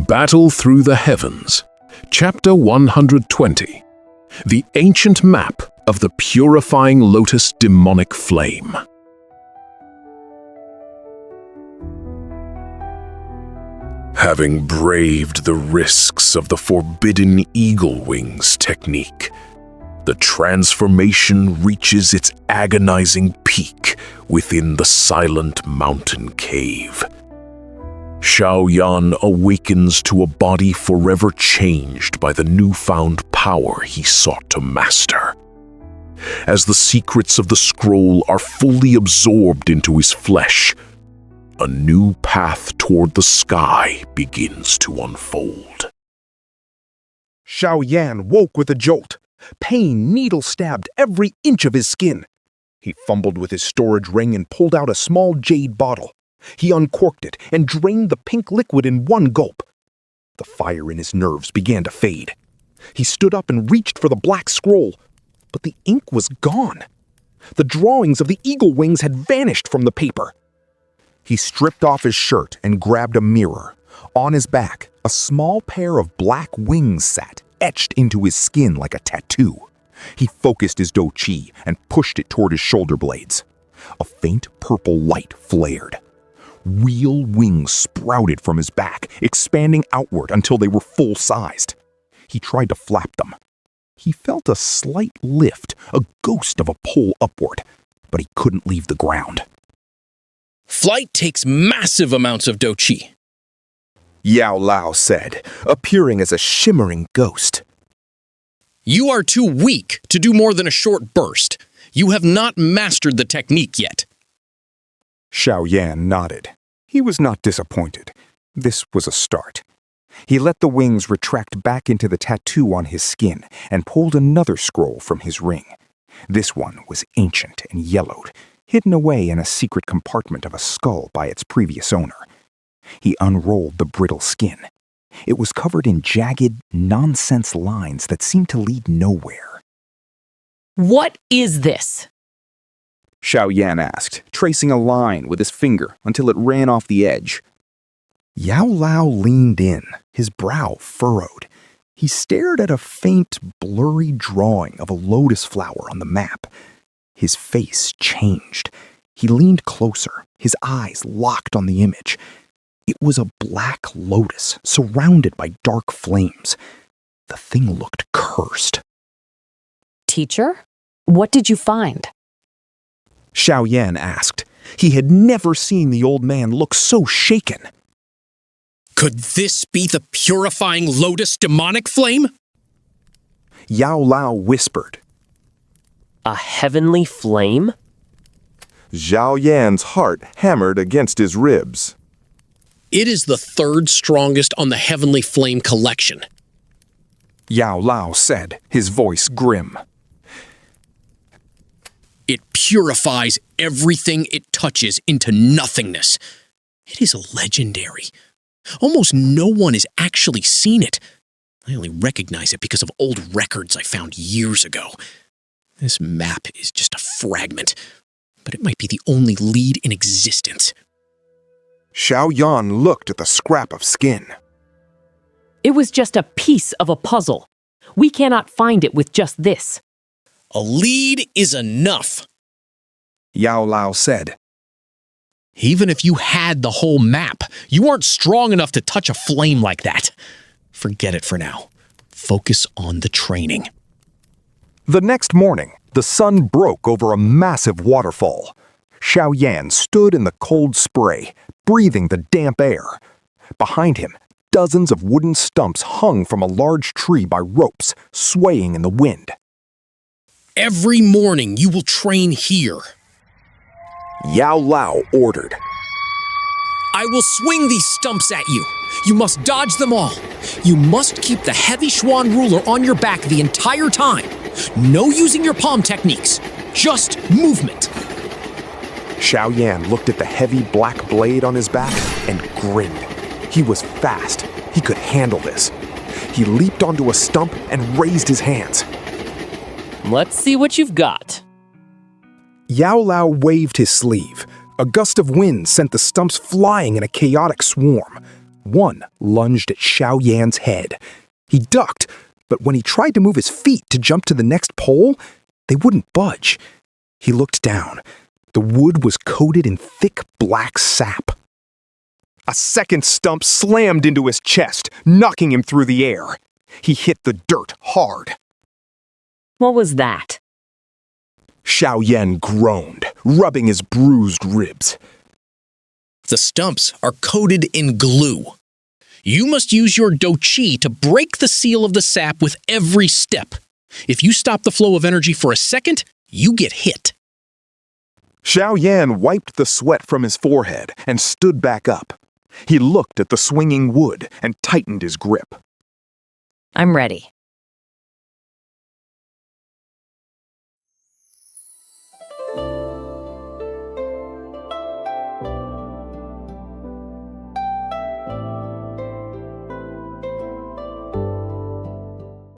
Battle Through the Heavens, Chapter 120, The Ancient Map of the Purifying Lotus Demonic Flame. Having braved the risks of the forbidden eagle wings technique, the transformation reaches its agonizing peak within the silent mountain cave. Xiaoyan awakens to a body forever changed by the newfound power he sought to master. As the secrets of the scroll are fully absorbed into his flesh, a new path toward the sky begins to unfold. Xiaoyan woke with a jolt. Pain needle-stabbed every inch of his skin. He fumbled with his storage ring and pulled out a small jade bottle. He uncorked it and drained the pink liquid in one gulp. The fire in his nerves began to fade. He stood up and reached for the black scroll, but the ink was gone. The drawings of the eagle wings had vanished from the paper. He stripped off his shirt and grabbed a mirror. On his back, a small pair of black wings sat, etched into his skin like a tattoo. He focused his Dou Qi and pushed it toward his shoulder blades. A faint purple light flared. Real wings sprouted from his back, expanding outward until they were full-sized. He tried to flap them. He felt a slight lift, a ghost of a pull upward, but he couldn't leave the ground. Flight takes massive amounts of Dou Qi, Yao Lao said, appearing as a shimmering ghost. You are too weak to do more than a short burst. You have not mastered the technique yet. Xiaoyan nodded. He was not disappointed. This was a start. He let the wings retract back into the tattoo on his skin and pulled another scroll from his ring. This one was ancient and yellowed, hidden away in a secret compartment of a skull by its previous owner. He unrolled the brittle skin. It was covered in jagged, nonsense lines that seemed to lead nowhere. What is this? Xiaoyan asked, tracing a line with his finger until it ran off the edge. Yao Lao leaned in, his brow furrowed. He stared at a faint, blurry drawing of a lotus flower on the map. His face changed. He leaned closer, his eyes locked on the image. It was a black lotus surrounded by dark flames. The thing looked cursed. Teacher, what did you find? Xiaoyan asked. He had never seen the old man look so shaken. Could this be the purifying lotus demonic flame? Yao Lao whispered. A heavenly flame? Zhao Yan's heart hammered against his ribs. It is the third strongest on the heavenly flame collection. Yao Lao said, his voice grim. It purifies everything it touches into nothingness. It is legendary. Almost no one has actually seen it. I only recognize it because of old records I found years ago. This map is just a fragment, but it might be the only lead in existence. Xiaoyan looked at the scrap of skin. It was just a piece of a puzzle. We cannot find it with just this. A lead is enough, Yao Lao said. Even if you had the whole map, you aren't strong enough to touch a flame like that. Forget it for now. Focus on the training. The next morning, the sun broke over a massive waterfall. Xiaoyan stood in the cold spray, breathing the damp air. Behind him, dozens of wooden stumps hung from a large tree by ropes, swaying in the wind. Every morning you will train here. Yao Lao ordered. I will swing these stumps at you. You must dodge them all. You must keep the heavy Xuan ruler on your back the entire time. No using your palm techniques, just movement. Xiaoyan looked at the heavy black blade on his back and grinned. He was fast. He could handle this. He leaped onto a stump and raised his hands. Let's see what you've got. Yao Lao waved his sleeve. A gust of wind sent the stumps flying in a chaotic swarm. One lunged at Xiaoyan's head. He ducked, but when he tried to move his feet to jump to the next pole, they wouldn't budge. He looked down. The wood was coated in thick black sap. A second stump slammed into his chest, knocking him through the air. He hit the dirt hard. What was that? Xiaoyan groaned, rubbing his bruised ribs. The stumps are coated in glue. You must use your dou qi to break the seal of the sap with every step. If you stop the flow of energy for a second, you get hit. Xiaoyan wiped the sweat from his forehead and stood back up. He looked at the swinging wood and tightened his grip. I'm ready.